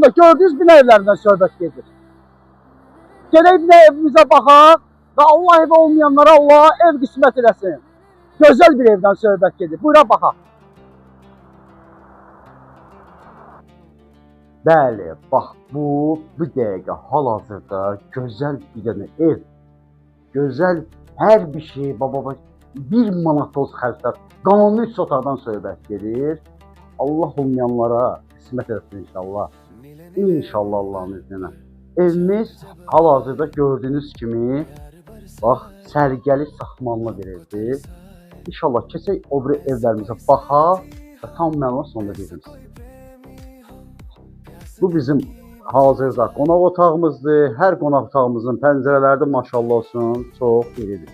Gördüyünüz bina evlərindən söhbət gedir. Gələk bir də evimizə baxaq və Allah evi olmayanlara Allah ev qismət eləsin. Gözəl bir evdən söhbət gedir. Buyura baxaq. Bəli, bax bu dəqiqə hal-hazırda gözəl bir dənə ev. Gözəl hər bir şey, baba 1 manat olsa xərclər. Qanunlu 3 otaqdan söhbət gedir. Allah olmayanlara qismət eləsin inşallah. İnşallah Allah'ın izniyle. Evimiz hal-hazırda gördüğünüz kimi bax sərgəli saxmanlı bir evdir. İnşallah keçək o bir evlərimizə baxaq və tam məlumat sonunda dedim sizə. Bu bizim hazırda qonaq otağımızdır. Hər qonaq otağımızın pəncərələri də maşallah olsun çox iridir.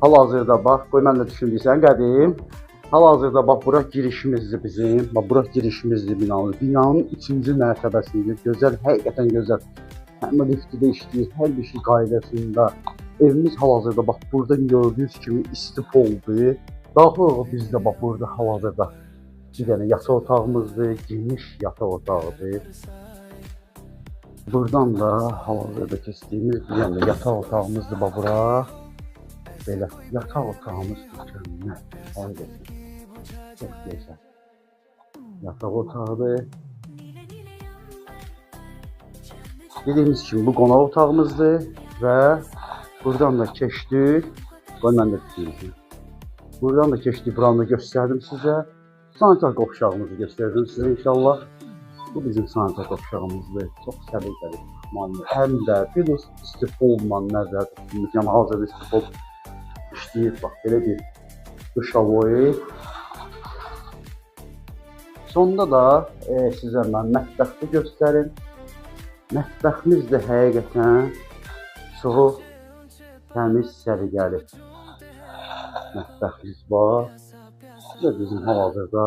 Hal-hazırda bax, qoy mən də düşündüysən qədim. Hal-hazırda bax bura girişimizdir bizim. Bax bura girişimizdir binanın. Binanın 2-ci mərtəbəsidir. Gözəl, həqiqətən gözəl. Həm liftdə işləyir, hər bir şey qaydasında. Evimiz hal-hazırda bax burada gördüyünüz kimi istifoldur. Daxil bizdə bax burada hal-hazırda bir dənə yataq otağımızdır, geniş yataq otağıdır. Buradan da hal-hazırda keçdiyimiz bir dənə yataq otağımızdır bax bura. Belə yataq otağımız mükəmməl. Çox gözəl. Yataq otağıdır. Dediyimiz kimi bu qonaq otağımızdır və buradan da keçdik. Qoy mən də düşünürüm. Buradan da keçdik, buranı da göstərdim sizə. Sanitar qovşağımızı göstərdim sizə inşallah. Bu bizim sanitar qovşağımızdır. Çox səliqəli, tutmanlı. Həm də bir istifolla nəzərdə tutulmuş. Yəni hazırda istifol işləyir. Bax belə bir duşavoy. Sonunda da sizə mən mətbəxi göstərim. Mətbəximiz də həqiqətən çox təmiz, səliqəli mətbəximiz var. Bu da bizim hal-hazırda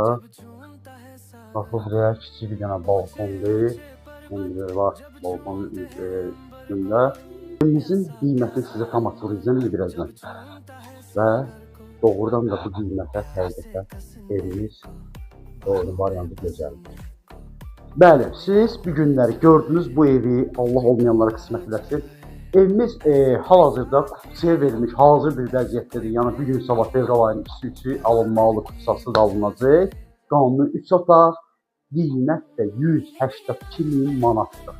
bax buraya kiçik bir dənə balkondur. Var balkonun üstündə. Evimizin qiymətini sizə tam açıqlayacağım birazdan. Və doğrudan da bu qiymətə həqiqətən evimiz doğru variantı gözəldir. Bəli, siz bu günləri gördünüz bu evi, Allah olmayanlara qismət eləsin. Evimiz hal-hazırda kutuya verilmiş, hazır bir vəziyyətdədir. Yəni bir gün sabah fevral ayının 2-3-ü alınmalı, kutusası da alınacaq. Qanuni 3 otaq, qiymət də 182.000 manatdır.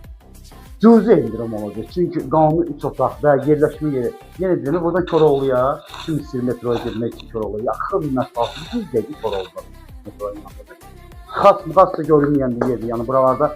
Cüzi endirim olacaq. Çünki qanuni 3 otaq və yerləşmə yeri. Yenə deyirəm, buradan Koroğluya 200 metroya girmək üçün Koroğluya yaxın məsafə 100 dəqiqə Koroğluda metroya yanında. Xas görünməyən bir yerdir. Yəni buralarda